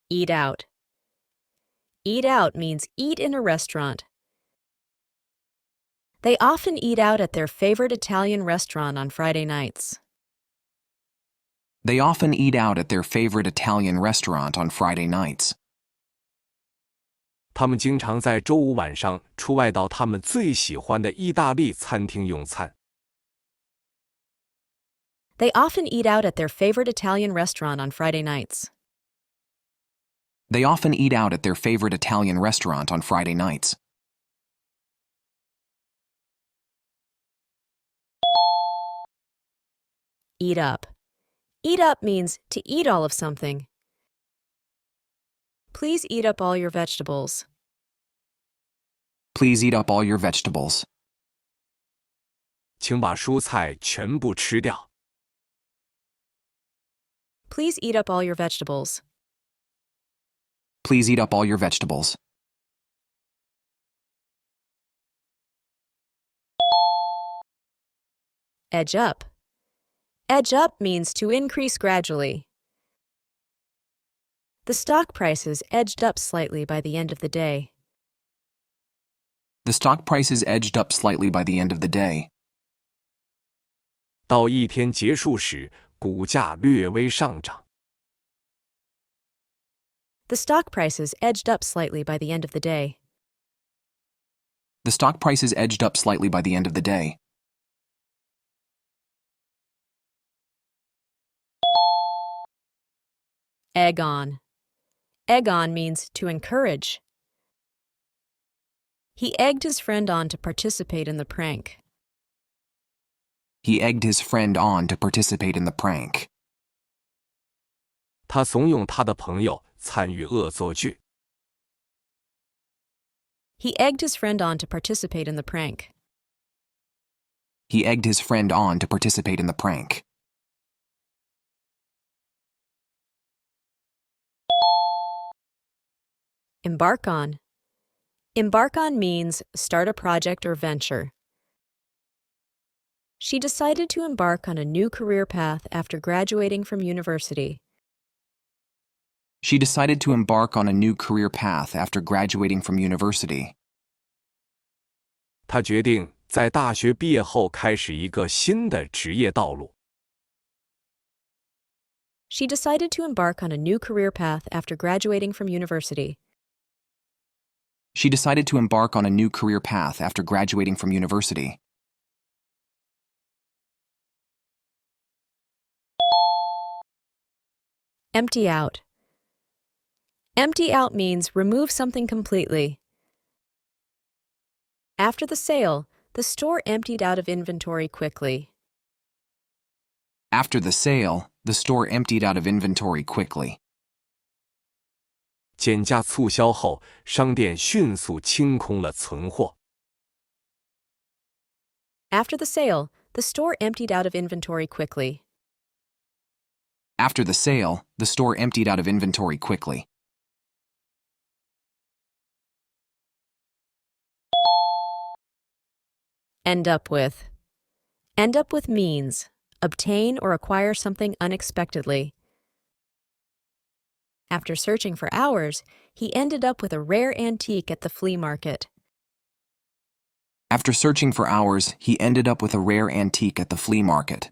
Eat out. Eat out means eat in a restaurant. They often eat out at their favorite Italian restaurant on Friday nights. They often eat out at their favorite Italian restaurant on Friday nights. 他们经常在周五晚上出外到他们最喜欢的意大利餐厅用餐。They often eat out at their favorite Italian restaurant on Friday nights. They often eat out at their favorite Italian restaurant on Friday nights. Eat up. Eat up means to eat all of something. Please eat up all your vegetables. Please eat up all your vegetables. 请把蔬菜全部吃掉。Please eat up all your vegetables. Please eat up all your vegetables. Edge up. Edge up means to increase gradually. The stock prices edged up slightly by the end of the day. The stock prices edged up slightly by the end of the day. 到一天结束时，股价略微上涨。The stock prices edged up slightly by the end of the day. The stock prices edged up slightly by the end of the day. Egg on. Egg on means to encourage. He egged his friend on to participate in the prank. He egged his friend on to participate in the prank. 他怂恿他的朋友参与恶作剧。He egged his friend on to participate in the prank. He egged his friend on to participate in the prank. Embark on. Embark on means start a project or venture. She decided to embark on a new career path after graduating from university. She decided to embark on a new career path after graduating from university. 他决定在大学毕业后开始一个新的职业道路。She decided to embark on a new career path after graduating from university. She decided to embark on a new career path after graduating from university. Empty out. Empty out means remove something completely. After the sale, the store emptied out of inventory quickly. After the sale, the store emptied out of inventory quickly. 减价促销后，商店迅速清空了存货。After the sale, the store emptied out of inventory quickly. After the sale, the store emptied out of inventory quickly. End up with. End up with means obtain or acquire something unexpectedly. After searching for hours, he ended up with a rare antique at the flea market. After searching for hours, he ended up with a rare antique at the flea market.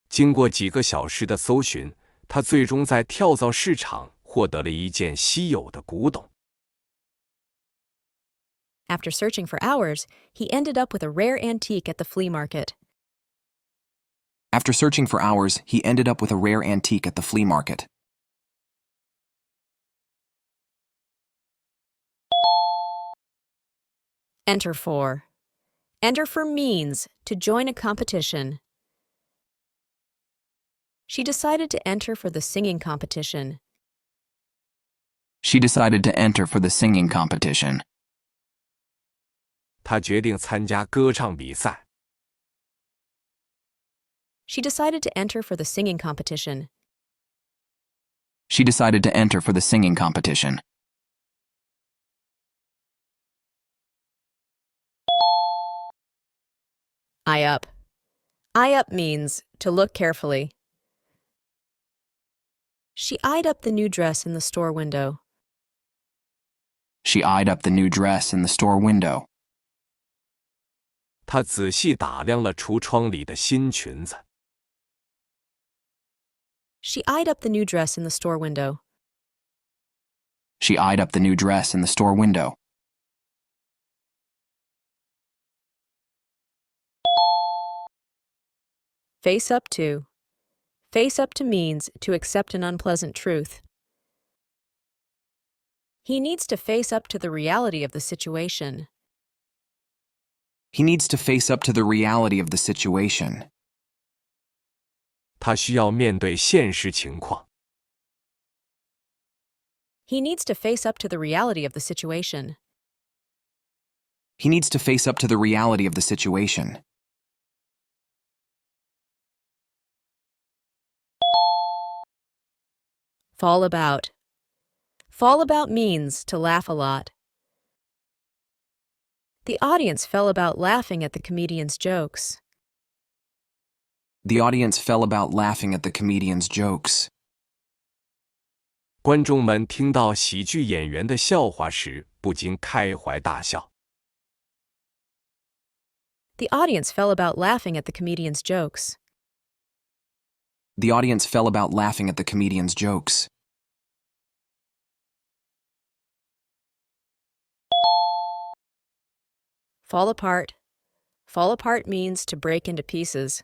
经过几个小时的搜寻，他最终在跳蚤市场获得了一件稀有的古董。After searching for hours, he ended up with a rare antique at the flea market. After searching for hours, he ended up with a rare antique at the flea market. Enter for. Enter for means to join a competition. She decided to enter for the singing competition. She decided to enter for the singing competition. 他决定参加歌唱比赛。She decided to enter for the singing competition. She decided to enter for the singing competition. Eye up. Eye up means to look carefully. She eyed up the new dress in the store window. She eyed up the new dress in the store window. 她仔细打量了橱窗里的新裙子。She eyed up the new dress in the store window. She eyed up the new dress in the store window. Face up to. Face up to means to accept an unpleasant truth. He needs to face up to the reality of the situation. He needs to face up to the reality of the situation. 他需要面对现实情况。He needs to face up to the reality of the situation. He needs to face up to the reality of the situation. Fall about. Fall about means to laugh a lot. The audience fell about laughing at the comedian's jokes. The audience fell about laughing at the comedian's jokes. 观众们听到喜剧演员的笑话时，不禁开怀大笑。The audience fell about laughing at the comedian's jokes. The audience fell about laughing at the comedian's jokes. Fall apart. Fall apart means to break into pieces.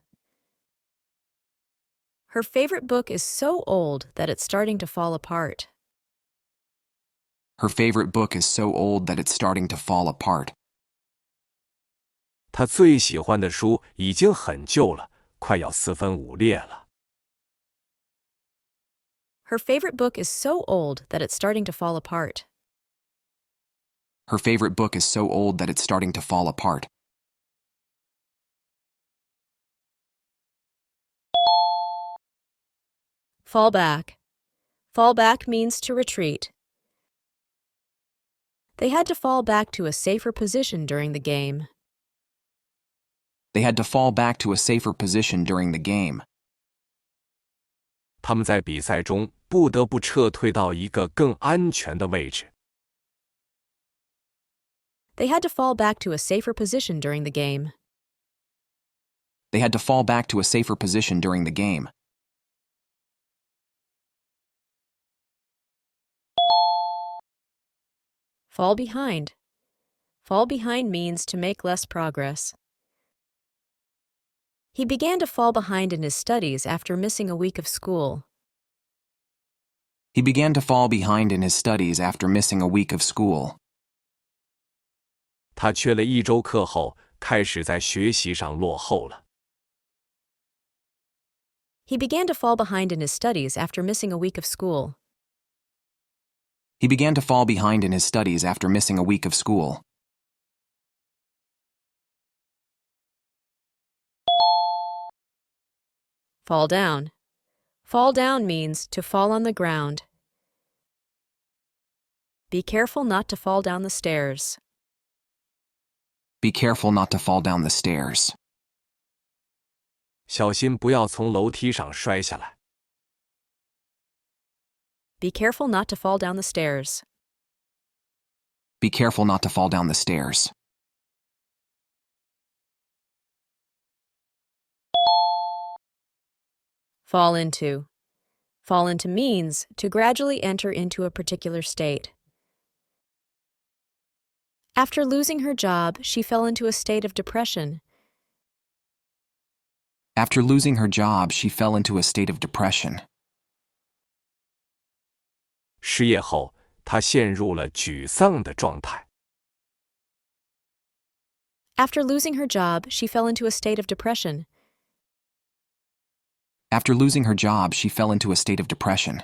Her favorite book is so old that it's starting to fall apart. Her favorite book is so old that it's starting to fall apart. 她最喜欢的书已经很旧了，快要四分五裂了。Her favorite book is so old that it's starting to fall apart. Her favorite book is so old that it's starting to fall apart. Fall back. Fall back means to retreat. They had to fall back to a safer position during the game. They had to fall back to a safer position during the game. 他们在比赛中不得不撤退到一个更安全的位置。They had to fall back to a safer position during the game. They had to fall back to a safer position during the game. Fall behind. Fall behind means to make less progress. He began to fall behind in his studies after missing a week of school. He began to fall behind in his studies after missing a week of school. 他缺了一周课后，开始在学习上落后了。He began to fall behind in his studies after missing a week of school. He began to fall behind in his studies after missing a week of school. Fall down. Fall down means to fall on the ground. Be careful not to fall down the stairs. Be careful not to fall down the stairs. 小心不要从楼梯上摔下来。Be careful not to fall down the stairs. Be careful not to fall down the stairs. Fall into. Fall into means to gradually enter into a particular state. After losing her job, she fell into a state of depression. After losing her job, she fell into a state of depression. 失业后，她陷入了沮丧的状态。After losing her job, she fell into a state of depression. After losing her job, she fell into a state of depression.